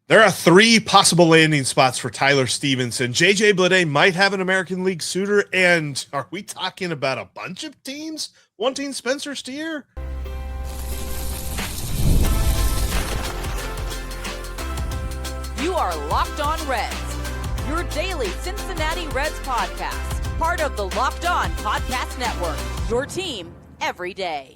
There are three possible landing spots for Tyler Stephenson. JJ Bleday might have an American League suitor, and are we talking about a bunch of teams wanting Spencer Steer? You are Locked On Reds, your daily Cincinnati Reds podcast, part of the Locked On Podcast Network, your team every day.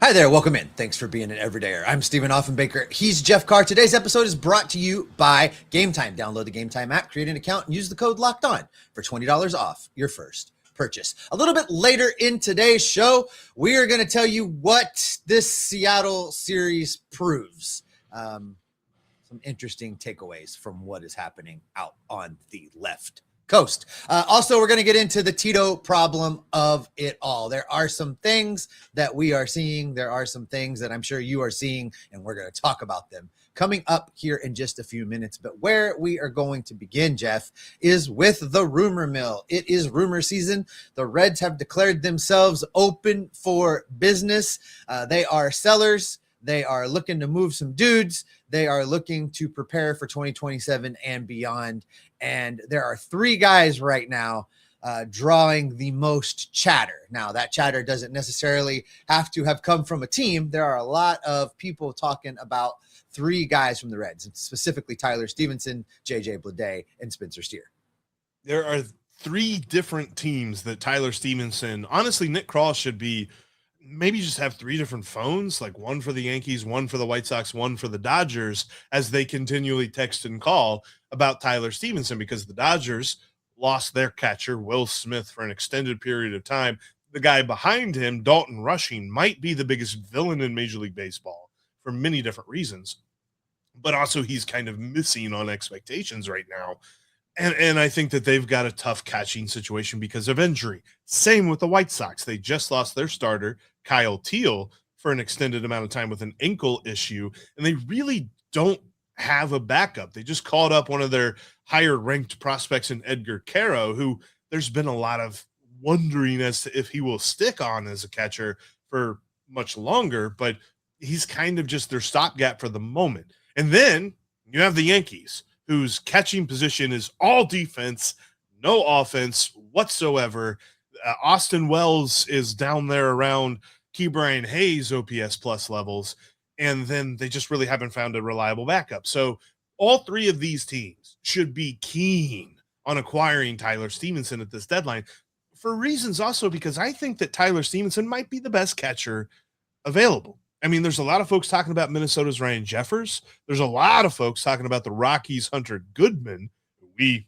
Hi there, welcome in. Thanks for being an everydayer. I'm Stephen Offenbaker. He's Jeff Carr. Today's episode is brought to you by Game Time. Download the Game Time app, create an account, and use the code Locked On for $20 off your first purchase. A little bit later in today's show, we are going to tell you what this Seattle series proves. Some interesting takeaways from what is happening out on the left coast. Also, we're going to get into the Tito problem of it all. There are some things that we are seeing. There are some things that I'm sure you are seeing, and we're going to talk about them coming up here in just a few minutes. But where we are going to begin, Jeff, is with the rumor mill. It is rumor season. The Reds have declared themselves open for business. They are sellers. They are looking to move some dudes. They are looking to prepare for 2027 and beyond. And there are three guys right now drawing the most chatter. Now, that chatter doesn't necessarily have to have come from a team. There are a lot of people talking about three guys from the Reds, specifically Tyler Stephenson, JJ Bleday, and Spencer Steer. There are three different teams that Tyler Stephenson, honestly, Nick Krall should be maybe just have three different phones, like one for the Yankees, one for the White Sox, one for the Dodgers, as they continually text and call about Tyler Stephenson, because the Dodgers lost their catcher, Will Smith, for an extended period of time. The guy behind him, Dalton Rushing, might be the biggest villain in Major League Baseball for many different reasons, but also he's kind of missing on expectations right now. And I think that they've got a tough catching situation because of injury. Same with the White Sox. They just lost their starter, Kyle Teal, for an extended amount of time with an ankle issue, and they really don't have a backup. They just called up one of their higher-ranked prospects in Edgar Caro, who there's been a lot of wondering as to if he will stick on as a catcher for much longer, but he's kind of just their stopgap for the moment. And then you have the Yankees, whose catching position is all defense, no offense whatsoever. Austin Wells is down there around Ke'Bryan Hayes OPS plus levels, and then they just really haven't found a reliable backup. So all three of these teams should be keen on acquiring Tyler Stephenson at this deadline, for reasons also because I think that Tyler Stephenson might be the best catcher available. I mean, there's a lot of folks talking about Minnesota's Ryan Jeffers. There's a lot of folks talking about the Rockies' Hunter Goodman, who we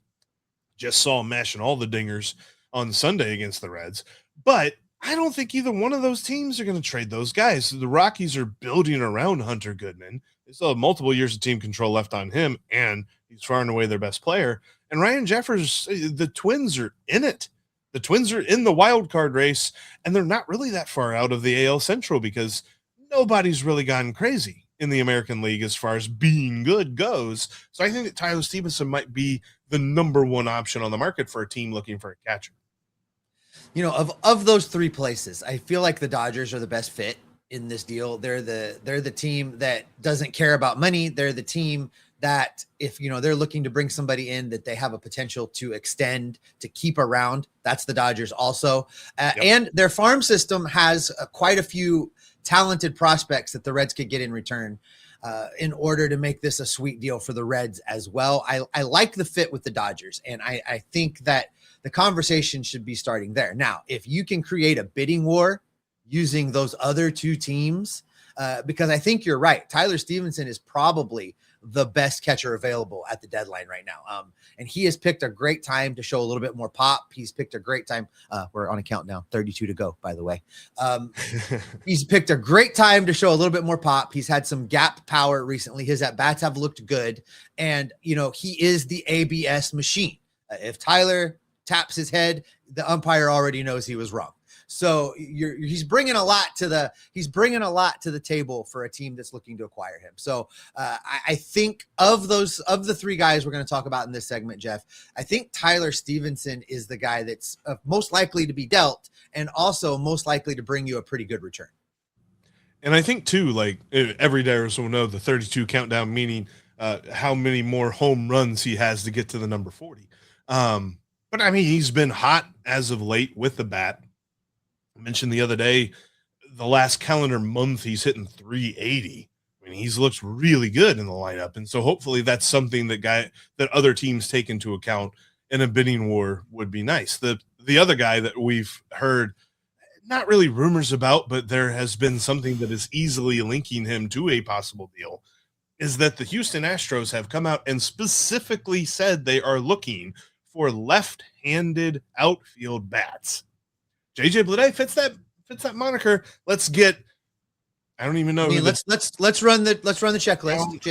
just saw mashing all the dingers on Sunday against the Reds. But I don't think either one of those teams are going to trade those guys. The Rockies are building around Hunter Goodman. They still have multiple years of team control left on him, and he's far and away their best player. And Ryan Jeffers, the Twins are in it. The Twins are in the wild card race, and they're not really that far out of the AL Central because nobody's really gone crazy in the American League as far as being good goes. So I think that Tyler Stephenson might be the number one option on the market for a team looking for a catcher. You know, of those three places, I feel like the Dodgers are the best fit in this deal. They're the team that doesn't care about money. They're the team that if, they're looking to bring somebody in that they have a potential to extend, to keep around, that's the Dodgers also. And their farm system has quite a few talented prospects that the Reds could get in return in order to make this a sweet deal for the Reds as well. I like the fit with the Dodgers, and I think that the conversation should be starting there. Now, if you can create a bidding war using those other two teams, because I think you're right, Tyler Stephenson is probably the best catcher available at the deadline right now. And he has picked a great time to show a little bit more pop. He's picked a great time. We're on a countdown, 32 to go, by the way. He's picked a great time to show a little bit more pop. He's had some gap power recently. His at-bats have looked good. And, he is the ABS machine. If Tyler taps his head, the umpire already knows he was wrong. So he's bringing a lot to the table for a team that's looking to acquire him. So I think of the three guys we're going to talk about in this segment, Jeff, I think Tyler Stephenson is the guy that's most likely to be dealt and also most likely to bring you a pretty good return. And I think too, like every Darius will know the 32 countdown, meaning how many more home runs he has to get to the number 40. But I mean, he's been hot as of late with the bat. I mentioned the other day, the last calendar month, he's hitting 380. I mean, he's looked really good in the lineup. And so hopefully that's something that other teams take into account in a bidding war would be nice. The other guy that we've heard not really rumors about, but there has been something that is easily linking him to a possible deal, is that the Houston Astros have come out and specifically said they are looking for left-handed outfield bats. JJ Bleday fits that moniker. Let's get, I don't even know. I mean, let's run the checklist.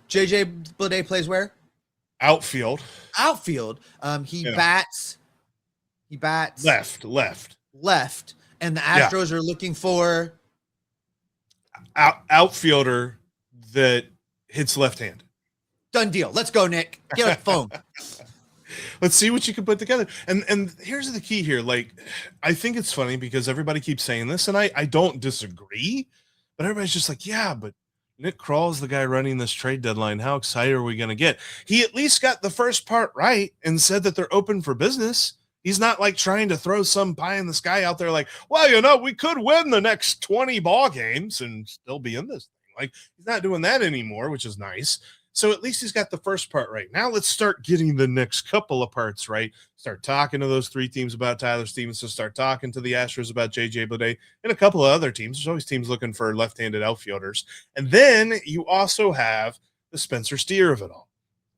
JJ Bleday plays where? Outfield. He bats left, and the Astros are looking for outfielder that hits left-handed. Done deal. Let's go, Nick. Get a phone. Let's see what you can put together. And here's the key here. Like, I think it's funny because everybody keeps saying this, and I don't disagree, but everybody's just like, yeah, but Nick Krall is the guy running this trade deadline. How excited are we going to get? He at least got the first part right and said that they're open for business. He's not like trying to throw some pie in the sky out there like, well, we could win the next 20 ball games and still be in this thing. Like, he's not doing that anymore, which is nice. So at least he's got the first part right. Now let's start getting the next couple of parts right. Start talking to those three teams about Tyler Stephenson. Start talking to the Astros about J.J. Bleday and a couple of other teams. There's always teams looking for left-handed outfielders. And then you also have the Spencer Steer of it all.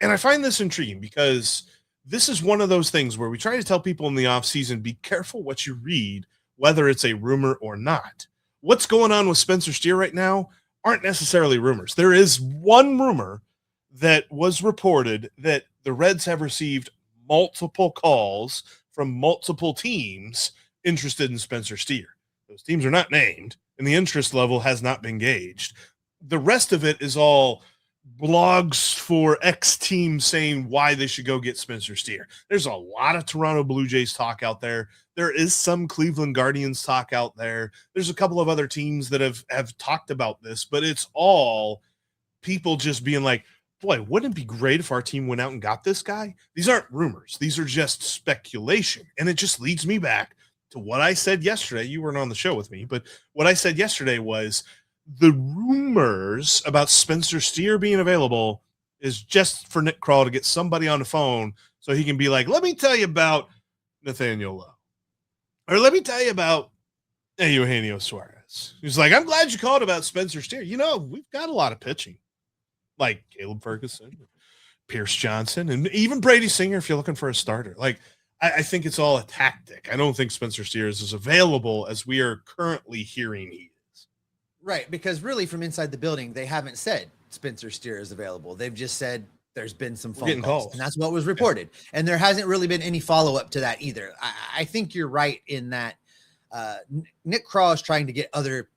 And I find this intriguing because this is one of those things where we try to tell people in the offseason, be careful what you read, whether it's a rumor or not. What's going on with Spencer Steer right now aren't necessarily rumors. There is one rumor that was reported that the Reds have received multiple calls from multiple teams interested in Spencer Steer. Those teams are not named, and the interest level has not been gauged. The rest of it is all blogs for X team saying why they should go get Spencer Steer. There's a lot of Toronto Blue Jays talk out there. There is some Cleveland Guardians talk out there. There's a couple of other teams that have talked about this, but it's all people just being like, boy, wouldn't it be great if our team went out and got this guy? These aren't rumors. These are just speculation. And it just leads me back to what I said yesterday. You weren't on the show with me, but what I said yesterday was the rumors about Spencer Steer being available is just for Nick Krall to get somebody on the phone so he can be like, let me tell you about Nathaniel Lowe. Or let me tell you about Eugenio Suarez. He's like, I'm glad you called about Spencer Steer. We've got a lot of pitching. Like Caleb Ferguson, Pierce Johnson, and even Brady Singer if you're looking for a starter. Like, I think it's all a tactic. I don't think Spencer Steer is as available as we are currently hearing he is. Right, because really from inside the building, they haven't said Spencer Steer is available. They've just said there's been some phone calls, and that's what was reported. Yeah. And there hasn't really been any follow-up to that either. I think you're right in that Nick Krall is trying to get other,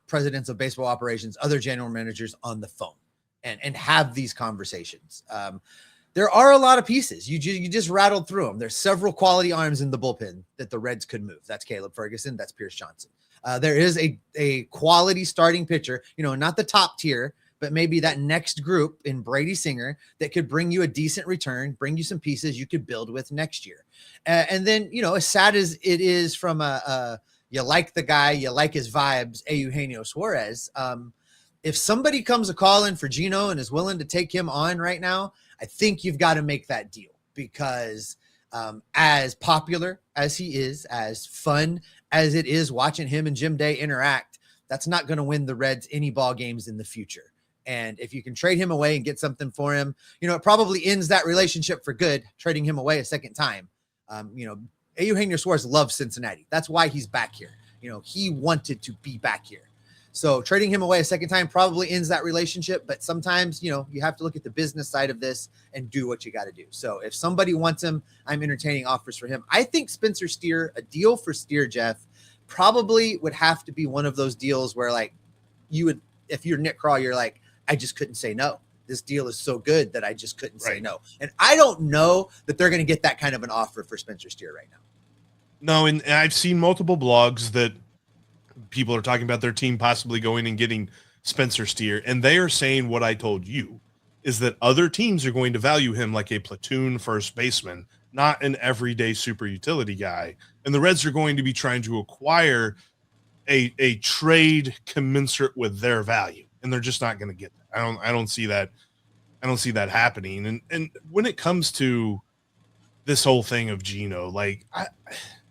presidents of baseball operations, other general managers on the phone. And have these conversations. There are a lot of pieces. You just rattled through them. There's several quality arms in the bullpen that the Reds could move. That's Caleb Ferguson. That's Pierce Johnson. There is a quality starting pitcher, not the top tier, but maybe that next group in Brady Singer that could bring you a decent return, bring you some pieces you could build with next year. And then, as sad as it is from you like the guy, you like his vibes, Eugenio Suarez, if somebody comes a calling for Gino and is willing to take him on right now, I think you've got to make that deal because as popular as he is, as fun as it is watching him and Jim Day interact, that's not going to win the Reds any ball games in the future. And if you can trade him away and get something for him, it probably ends that relationship for good, trading him away a second time. Eugenio Suarez loves Cincinnati. That's why he's back here. He wanted to be back here. So trading him away a second time probably ends that relationship. But sometimes, you have to look at the business side of this and do what you got to do. So if somebody wants him, I'm entertaining offers for him. I think Spencer Steer, a deal for Steer, Jeff, probably would have to be one of those deals where if you're Nick Krall, you're like, I just couldn't say no. This deal is so good that I just couldn't say no. And I don't know that they're going to get that kind of an offer for Spencer Steer right now. No, and I've seen multiple blogs that People are talking about their team possibly going and getting Spencer Steer, and they are saying what I told you, is that other teams are going to value him like a platoon first baseman, not an everyday super utility guy. And the Reds are going to be trying to acquire a trade commensurate with their value, and they're just not going to get that. I don't see that. I don't see that happening. And when it comes to this whole thing of Geno, like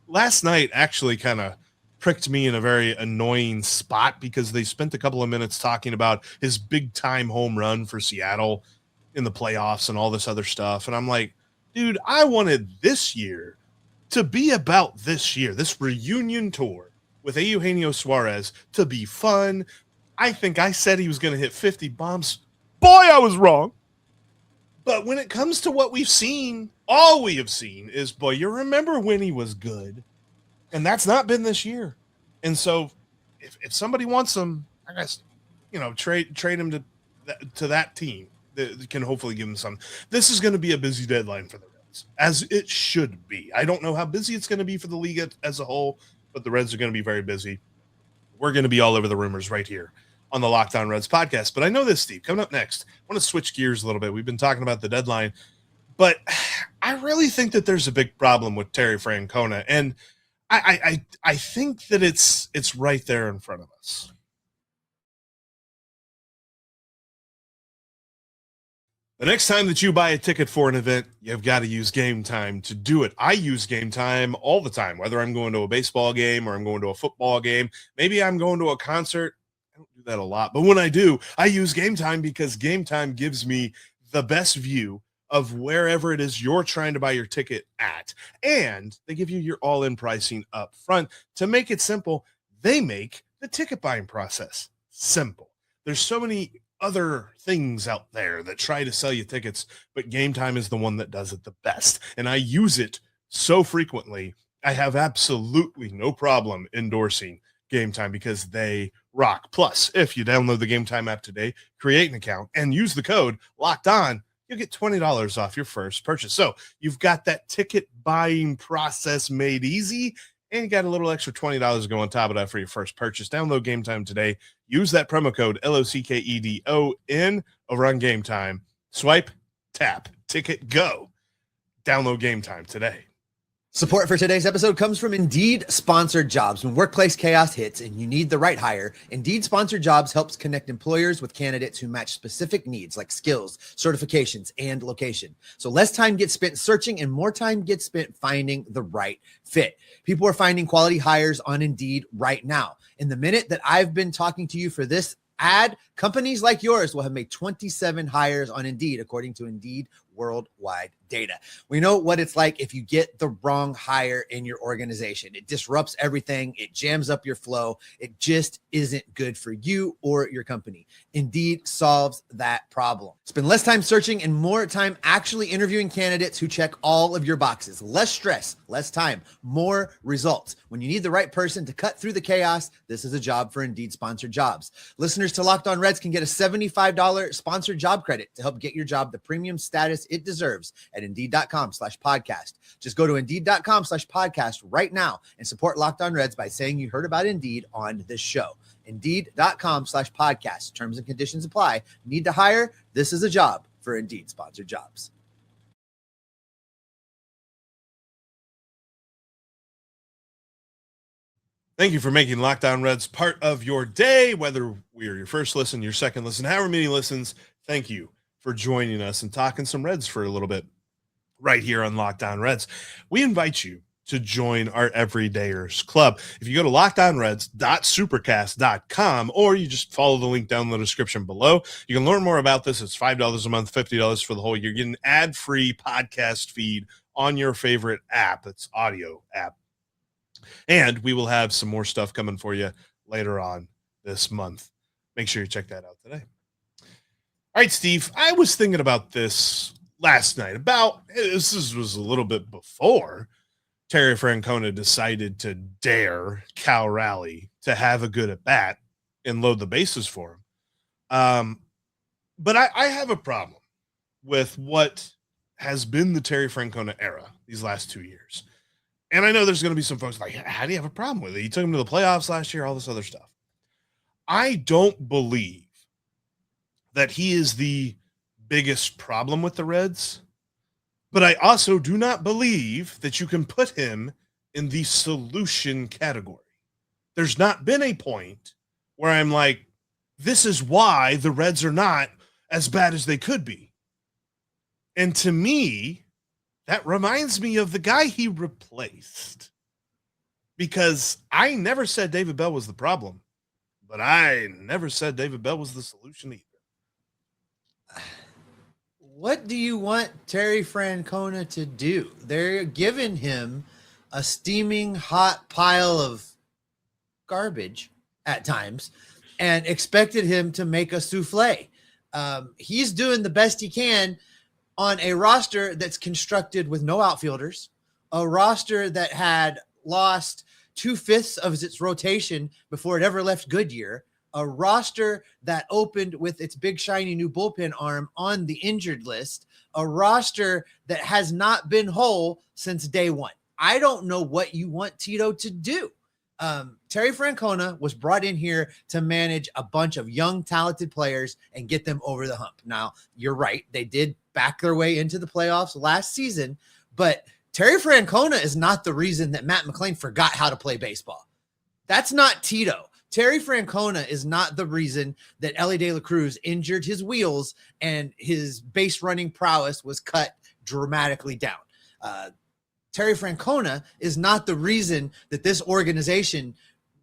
last night actually kind of pricked me in a very annoying spot because they spent a couple of minutes talking about his big time home run for Seattle in the playoffs and all this other stuff. And I'm like, dude, I wanted this year to be about this year, this reunion tour with Eugenio Suarez to be fun. I think I said he was going to hit 50 bombs. Boy, I was wrong. But when it comes to what we've seen, all we have seen is, boy, you remember when he was good. And that's not been this year. And so if somebody wants him, I guess, trade him to that team that can hopefully give him some. This is going to be a busy deadline for the Reds, as it should be. I don't know how busy it's going to be for the league as a whole, but the Reds are going to be very busy. We're going to be all over the rumors right here on the Locked On Reds podcast. But I know this, Steve, coming up next, I want to switch gears a little bit. We've been talking about the deadline, but I really think that there's a big problem with Terry Francona. And I think that it's right there in front of us. The next time that you buy a ticket for an event, you've got to use Game Time to do it. I use Game Time all the time, whether I'm going to a baseball game or I'm going to a football game. Maybe I'm going to a concert. I don't do that a lot, but when I do, I use Game Time because Game Time gives me the best view of wherever it is you're trying to buy your ticket at. And they give you your all-in pricing up front. To make it simple, they make the ticket buying process simple. There's so many other things out there that try to sell you tickets, but Game Time is the one that does it the best. And I use it so frequently, I have absolutely no problem endorsing Game Time because they rock. Plus, if you download the Game Time app today, create an account, and use the code Locked On, you'll get $20 off your first purchase. So you've got that ticket buying process made easy, and you got a little extra $20 to go on top of that for your first purchase. Download Game Time today. Use that promo code LOCKEDON over on Game Time. Swipe, tap, ticket, go. Download Game Time today. Support for today's episode comes from Indeed Sponsored Jobs. When workplace chaos hits and you need the right hire, Indeed Sponsored Jobs helps connect employers with candidates who match specific needs like skills, certifications, and location. So less time gets spent searching and more time gets spent finding the right fit. People are finding quality hires on Indeed right now. In the minute that I've been talking to you for this ad, companies like yours will have made 27 hires on Indeed, according to Indeed worldwide data. We know what it's like if you get the wrong hire in your organization. It disrupts everything. It jams up your flow. It just isn't good for you or your company. Indeed solves that problem. Spend less time searching and more time actually interviewing candidates who check all of your boxes. Less stress, less time, more results. When you need the right person to cut through the chaos, this is a job for Indeed Sponsored Jobs. Listeners to Locked On Reds can get a $75 sponsored job credit to help get your job the premium status it deserves at Indeed.com/podcast. Just go to Indeed.com/podcast right now and support Locked On Reds by saying you heard about Indeed on this show. Indeed.com/podcast. Terms and conditions apply. Need to hire? This is a job for Indeed Sponsored Jobs. Thank you for making Locked On Reds part of your day, whether we are your first listen, your second listen, however many listens. Thank you for joining us and talking some Reds for a little bit right here on Locked On Reds. We invite you to join our Everydayers Club. If you go to lockedonreds.supercast.com or you just follow the link down in the description below, you can learn more about this. It's $5 a month, $50 for the whole year. You get an ad-free podcast feed on your favorite app. It's audio app. And we will have some more stuff coming for you later on this month. Make sure you check that out today. All right, Steve, I was thinking about this last night. This was a little bit before Terry Francona decided to dare Cal Raleigh to have a good at bat and load the bases for him. But I have a problem with what has been the Terry Francona era these last 2 years. And I know there's going to be some folks like, how do you have a problem with it? You took him to the playoffs last year, all this other stuff. I don't believe that he is the biggest problem with the Reds, but I also do not believe that you can put him in the solution category. There's not been a point where I'm like, this is why the Reds are not as bad as they could be. And to me, that reminds me of the guy he replaced. Because I never said David Bell was the problem, but I never said David Bell was the solution either. What do you want Terry Francona to do? They're giving him a steaming hot pile of garbage at times and expected him to make a souffle. He's doing the best he can on a roster that's constructed with no outfielders, a roster that had lost 2/5 of its rotation before it ever left Goodyear, a roster that opened with its big shiny new bullpen arm on the injured list, a roster that has not been whole since day one. I don't know what you want Tito to do. Terry Francona was brought in here to manage a bunch of young, talented players and get them over the hump. Now, you're right. They did back their way into the playoffs last season, but Terry Francona is not the reason that Matt McClain forgot how to play baseball. That's not Tito. Terry Francona is not the reason that Ellie De La Cruz injured his wheels and his base running prowess was cut dramatically down. Terry Francona is not the reason that this organization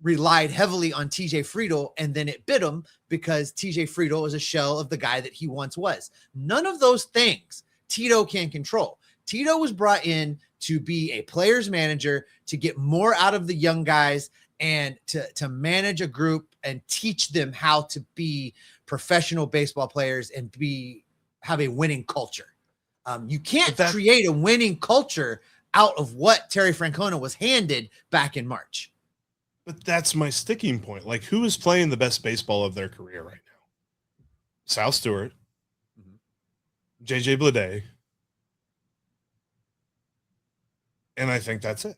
relied heavily on TJ Friedel and then it bit him because TJ Friedel is a shell of the guy that he once was. None of those things Tito can control. Tito was brought in to be a player's manager, to get more out of the young guys and to manage a group and teach them how to be professional baseball players and have a winning culture. You can't create a winning culture out of what Terry Francona was handed back in March. But that's my sticking point. Like, who is playing the best baseball of their career right now? Sal Stewart, JJ Bleday, and I think that's it.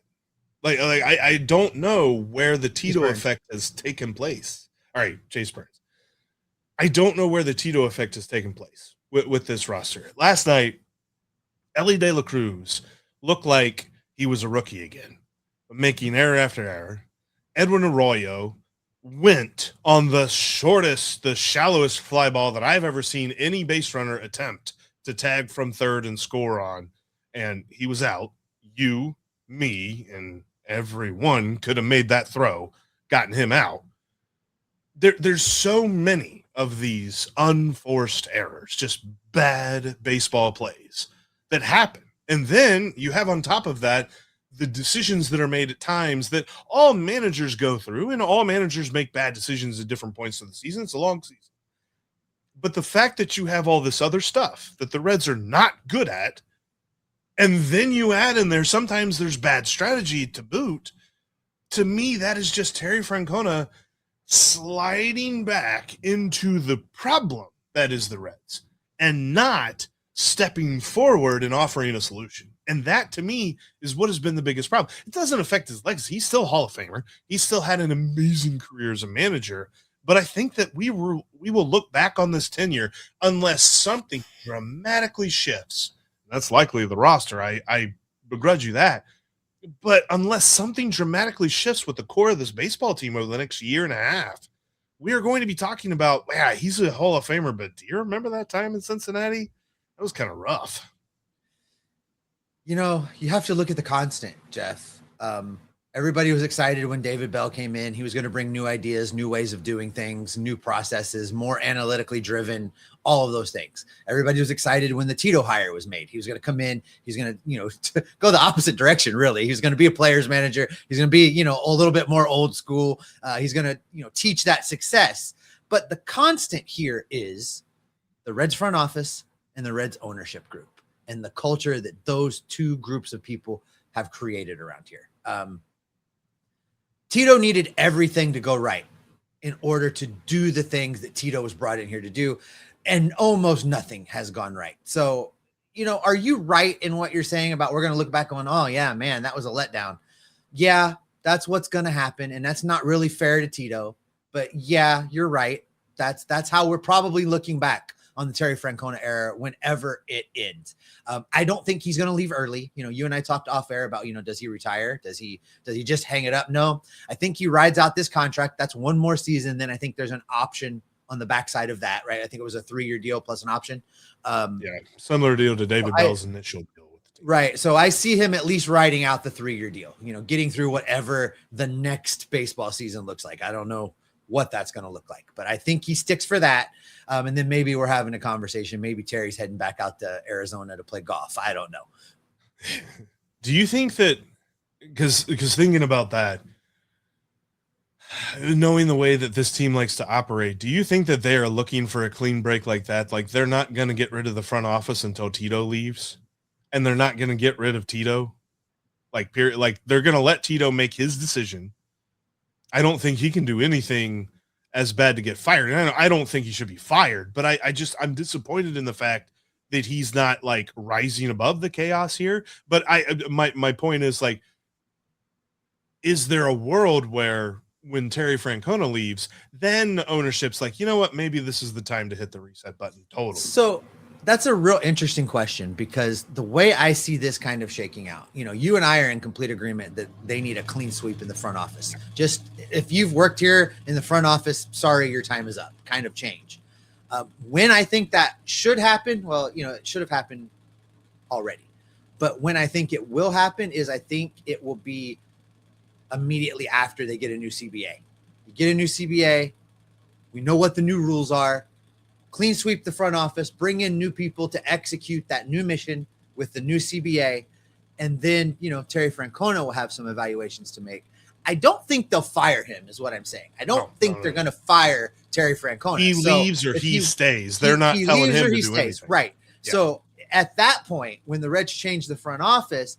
I don't know where the Tito effect has taken place. All right, Chase Burns. I don't know where the Tito effect has taken place with this roster. Last night, Ellie De La Cruz looked like he was a rookie again, making error after error. Edwin Arroyo went on the shallowest fly ball that I've ever seen any base runner attempt to tag from third and score on, and he was out. You, me, and everyone could have made that throw, gotten him out. There's so many of these unforced errors, just bad baseball plays that happen. And then you have on top of that the decisions that are made at times that all managers go through, and all managers make bad decisions at different points of the season. It's a long season. But the fact that you have all this other stuff that the Reds are not good at, and then you add in there, sometimes there's bad strategy to boot, to me, that is just Terry Francona sliding back into the problem that is the Reds and not stepping forward and offering a solution. And that, to me, is what has been the biggest problem. It doesn't affect his legacy. He's still a Hall of Famer. He still had an amazing career as a manager. But I think that we will look back on this tenure unless something dramatically shifts. That's likely the roster. I begrudge you that. But unless something dramatically shifts with the core of this baseball team over the next year and a half, we are going to be talking about, yeah, he's a Hall of Famer, but do you remember that time in Cincinnati? That was kind of rough. You know, you have to look at the constant, Jeff. Everybody was excited when David Bell came in. He was going to bring new ideas, new ways of doing things, new processes, more analytically driven, all of those things. Everybody was excited when the Tito hire was made. He was going to come in. He's going to, go the opposite direction, really. He's going to be a player's manager. He's going to be, a little bit more old school. He's going to, teach that success. But the constant here is the Reds front office and the Reds ownership group and the culture that those two groups of people have created around here. Tito needed everything to go right in order to do the things that Tito was brought in here to do, and almost nothing has gone right. So, are you right in what you're saying about we're going to look back on, oh, yeah, man, that was a letdown. yeah, that's what's going to happen. And that's not really fair to Tito. But yeah, you're right. That's how we're probably looking back on the Terry Francona era whenever it ends. I don't think he's going to leave early. You and I talked off air about, does he retire? Does he just hang it up? No, I think he rides out this contract. That's one more season. Then I think there's an option on the backside of that, right? I think it was a 3-year deal plus an option. Similar deal to David Bell's initial deal with the team. Right. So I see him at least riding out the 3-year deal, getting through whatever the next baseball season looks like. I don't know what that's going to look like, but I think he sticks for that. And then maybe we're having a conversation. Maybe Terry's heading back out to Arizona to play golf. I don't know. Do you think that, because thinking about that, knowing the way that this team likes to operate, do you think that they are looking for a clean break like that? Like they're not going to get rid of the front office until Tito leaves, and they're not going to get rid of Tito. Like period. Like they're going to let Tito make his decision. I don't think he can do anything as bad to get fired. And I don't think he should be fired, but I'm disappointed in the fact that he's not like rising above the chaos here. But my point is, like, is there a world where when Terry Francona leaves, then ownership's like, you know what, maybe this is the time to hit the reset button totally? So that's a real interesting question, because the way I see this kind of shaking out, you and I are in complete agreement that they need a clean sweep in the front office. Just if you've worked here in the front office, sorry, your time is up kind of change. When I think that should happen, well, it should have happened already. But when I think it will happen is I think it will be immediately after they get a new CBA. You get a new CBA. We know what the new rules are. Clean sweep the front office, bring in new people to execute that new mission with the new CBA. And then, Terry Francona will have some evaluations to make. I don't think they'll fire him is what I'm saying. I don't think they're going to fire Terry Francona. He leaves or he stays. They're not telling him to do anything. Right. Yeah. So at that point, when the Reds change the front office,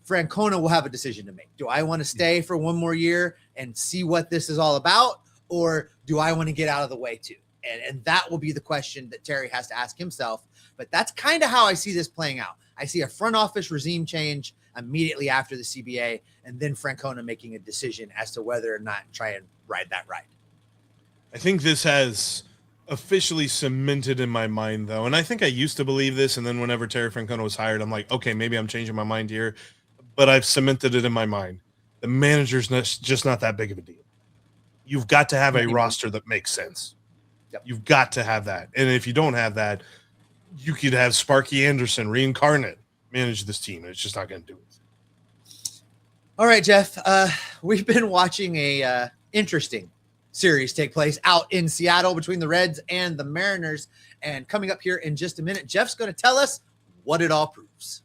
Francona will have a decision to make. Do I want to stay for one more year and see what this is all about? Or do I want to get out of the way too? And that will be the question that Terry has to ask himself. But that's kind of how I see this playing out. I see a front office regime change immediately after the CBA, and then Francona making a decision as to whether or not try and ride that ride. I think this has officially cemented in my mind, though. And I think I used to believe this, and then whenever Terry Francona was hired, I'm like, okay, maybe I'm changing my mind here. But I've cemented it in my mind. The manager's just not that big of a deal. You've got to have a roster that makes sense. Yep. You've got to have that. And if you don't have that, you could have Sparky Anderson reincarnate manage this team, and it's just not going to do it. All right, Jeff. We've been watching a interesting series take place out in Seattle between the Reds and the Mariners. And coming up here in just a minute, Jeff's going to tell us what it all proves.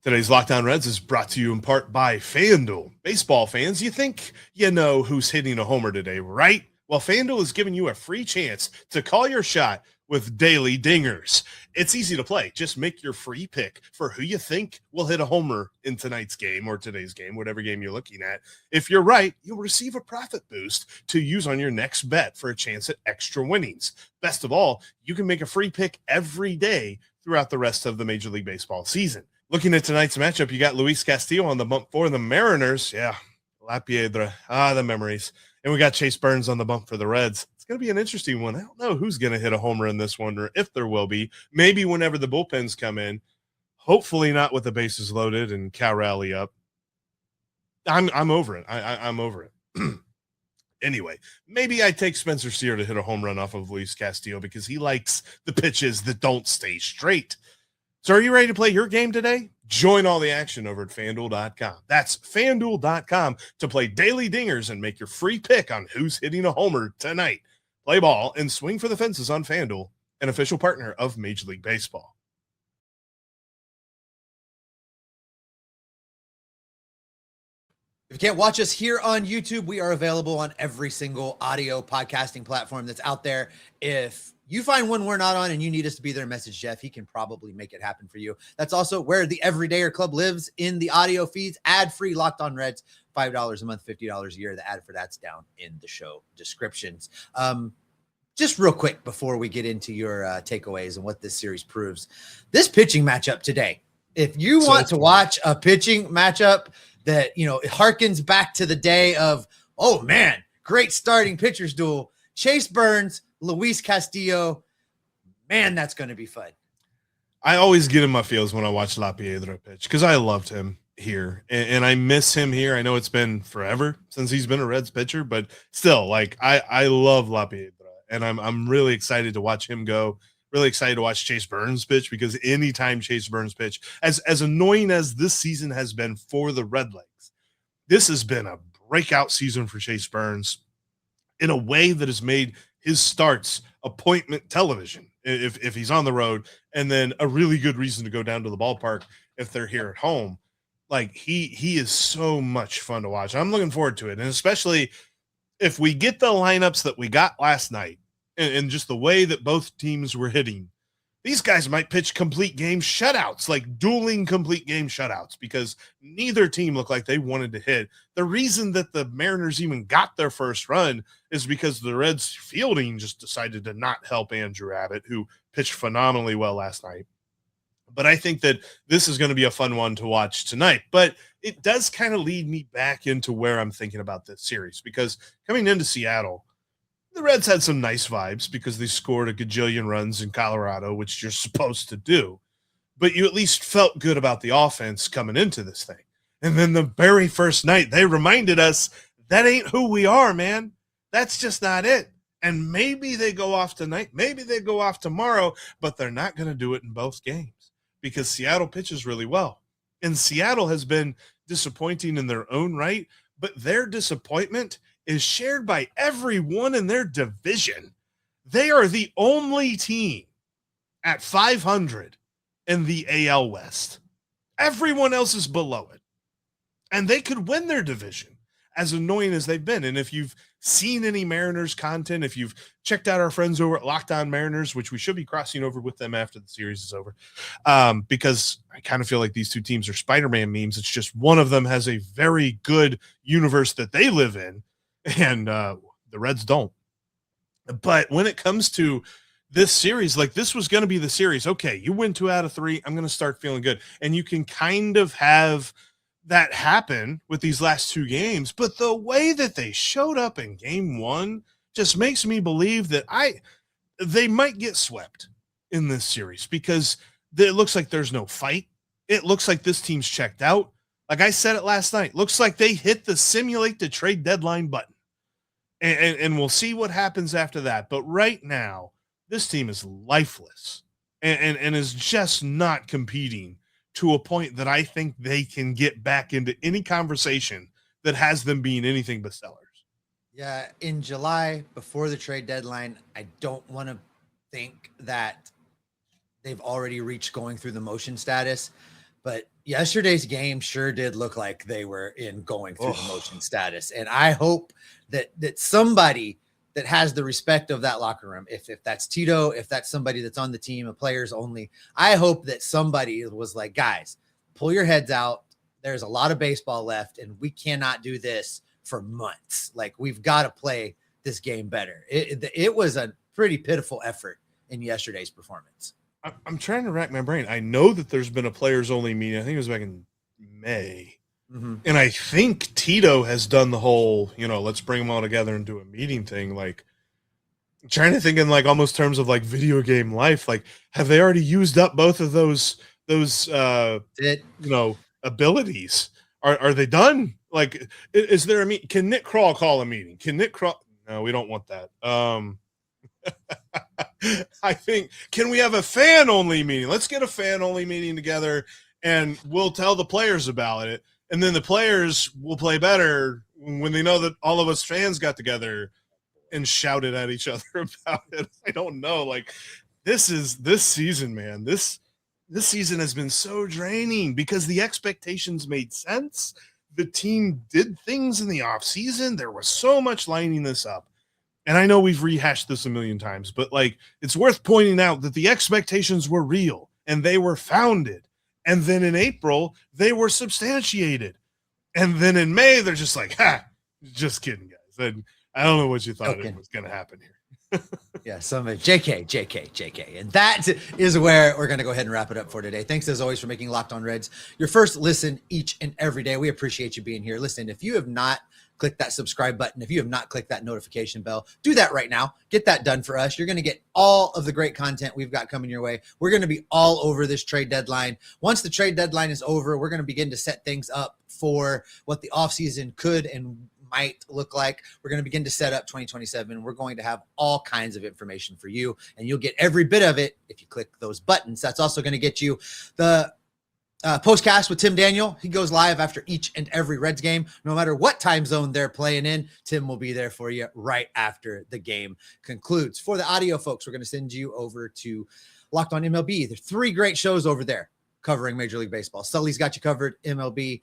Today's Locked On Reds is brought to you in part by FanDuel. Baseball fans, you think you know who's hitting a homer today, right? Well, FanDuel is giving you a free chance to call your shot with daily dingers. It's easy to play. Just make your free pick for who you think will hit a homer in tonight's game or today's game, whatever game you're looking at. If you're right, you'll receive a profit boost to use on your next bet for a chance at extra winnings. Best of all, you can make a free pick every day throughout the rest of the Major League Baseball season. Looking at tonight's matchup, you got Luis Castillo on the bump for the Mariners. Yeah, La Piedra. The memories. And we got Chase Burns on the bump for the Reds. It's going to be an interesting one. I don't know who's going to hit a homer in this one, or if there will be. Maybe whenever the bullpens come in. Hopefully not with the bases loaded and Cal Raleigh up. I'm over it. I'm over it. Anyway, maybe I take Spencer Steer to hit a home run off of Luis Castillo because he likes the pitches that don't stay straight. So are you ready to play your game today? Join all the action over at FanDuel.com. That's FanDuel.com to play daily dingers and make your free pick on who's hitting a homer tonight. Play ball and swing for the fences on FanDuel, an official partner of Major League Baseball. If you can't watch us here on YouTube, we are available on every single audio podcasting platform that's out there. If you find one we're not on and you need us to be there, message Jeff. He can probably make it happen for you. That's also where the Everydayer Club lives in the audio feeds. Ad-free Locked On Reds, $5 a month, $50 a year. The ad for that's down in the show descriptions. Just real quick before we get into your takeaways and what this series proves. This pitching matchup today If you want to watch a pitching matchup that, it harkens back to the day of, oh man, great starting pitchers duel, Chase Burns, Luis Castillo, man, that's going to be fun. I always get in my feels when I watch La Piedra pitch because I loved him here and I miss him here. I know it's been forever since he's been a Reds pitcher, but still, like I love La Piedra, and I'm really excited to watch him go. Really excited to watch Chase Burns pitch, because anytime Chase Burns pitch, as annoying as this season has been for the Redlegs, this has been a breakout season for Chase Burns in a way that has made his starts appointment television if he's on the road, and then a really good reason to go down to the ballpark if they're here at home. Like he is so much fun to watch. I'm looking forward to it, and especially if we get the lineups that we got last night, and just the way that both teams were hitting, these guys might pitch complete game shutouts, like dueling complete game shutouts, because neither team looked like they wanted to hit. The reason that the Mariners even got their first run is because the Reds fielding just decided to not help Andrew Abbott, who pitched phenomenally well last night. But I think that this is going to be a fun one to watch tonight. But it does kind of lead me back into where I'm thinking about this series, because coming into Seattle, the Reds had some nice vibes because they scored a gajillion runs in Colorado, which you're supposed to do. But you at least felt good about the offense coming into this thing. And then the very first night, they reminded us that ain't who we are, man. That's just not it. And maybe they go off tonight, maybe they go off tomorrow, but they're not going to do it in both games because Seattle pitches really well. And Seattle has been disappointing in their own right, but their disappointment is shared by everyone in their division. They are the only team at 500 in the AL West. Everyone else is below it. And they could win their division, as annoying as they've been. And if you've seen any Mariners content, if you've checked out our friends over at Locked On Mariners, which we should be crossing over with them after the series is over, because I kind of feel like these two teams are Spider-Man memes. It's just one of them has a very good universe that they live in, and the Reds don't. But when it comes to this series, like this was going to be the series. Okay, you win 2 out of 3. I'm going to start feeling good. And you can kind of have that happen with these last 2 games. But the way that they showed up in game 1 just makes me believe that they might get swept in this series, because it looks like there's no fight. It looks like this team's checked out. Like I said it last night, looks like they hit the simulate the trade deadline button. And we'll see what happens after that. But right now, this team is lifeless and is just not competing to a point that I think they can get back into any conversation that has them being anything but sellers. Yeah, in July, before the trade deadline, I don't want to think that they've already reached going through the motion status. But yesterday's game sure did look like they were in going through the motion status. And I hope that somebody that has the respect of that locker room, if that's Tito, if that's somebody that's on the team of players only, I hope that somebody was like, guys, pull your heads out. There's a lot of baseball left, and we cannot do this for months. Like, we've got to play this game better. It was a pretty pitiful effort in yesterday's performance. I'm trying to rack my brain. I know that there's been a players only meeting. I think it was back in May. Mm-hmm. And I think Tito has done the whole, let's bring them all together and do a meeting thing. Like, I'm trying to think in like almost terms of like video game life. Like, have they already used up both of those abilities? Are they done? Like, is there a meeting? Can Nick Krall call a meeting? Can Nick Krall? No, we don't want that. I think, can we have a fan only meeting? Let's get a fan only meeting together and we'll tell the players about it. And then the players will play better when they know that all of us fans got together and shouted at each other about it. I don't know. Like, this season, man, this season has been so draining because the expectations made sense. The team did things in the off season. There was so much lining this up. And I know we've rehashed this a million times, but like, it's worth pointing out that the expectations were real and they were founded. And then in April, they were substantiated. And then in May, they're just like, just kidding, guys. And I don't know what you thought it was going to happen here. Yeah, somebody, JK. And that is where we're going to go ahead and wrap it up for today. Thanks as always for making Locked On Reds your first listen each and every day. We appreciate you being here. Listen, if you have not clicked that subscribe button, if you have not clicked that notification bell, do that right now. Get that done for us. You're going to get all of the great content we've got coming your way. We're going to be all over this trade deadline. Once the trade deadline is over, we're going to begin to set things up for what the offseason could and might look like. We're going to begin to set up 2027. We're going to have all kinds of information for you, and you'll get every bit of it if you click those buttons. That's also going to get you the postcast with Tim Daniel. He goes live after each and every Reds game. No matter what time zone they're playing in, Tim will be there for you right after the game concludes. For the audio folks, we're going to send you over to Locked On MLB. There's 3 great shows over there covering Major League Baseball. Sully's got you covered, MLB.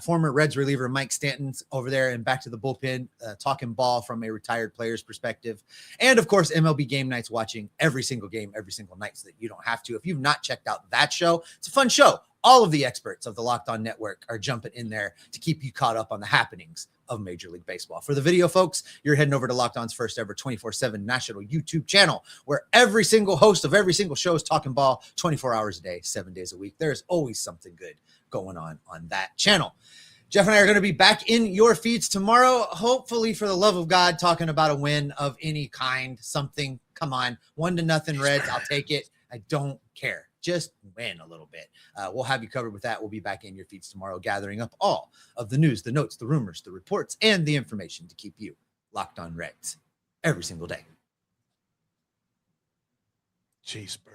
Former Reds reliever Mike Stanton's over there and back to the bullpen, talking ball from a retired player's perspective. And, of course, MLB Game Nights, watching every single game, every single night so that you don't have to. If you've not checked out that show, it's a fun show. All of the experts of the Locked On Network are jumping in there to keep you caught up on the happenings of Major League Baseball. For the video folks, you're heading over to Locked On's first ever 24/7 national YouTube channel, where every single host of every single show is talking ball 24 hours a day, 7 days a week. There's always something good going on that channel. Jeff and I are going to be back in your feeds tomorrow, hopefully, for the love of God, talking about a win of any kind, something. Come on, 1-0 Reds. I'll take it. I don't care. Just win a little bit. We'll have you covered with that. We'll be back in your feeds tomorrow, gathering up all of the news, the notes, the rumors, the reports, and the information to keep you locked on Reds every single day. Chase Bird.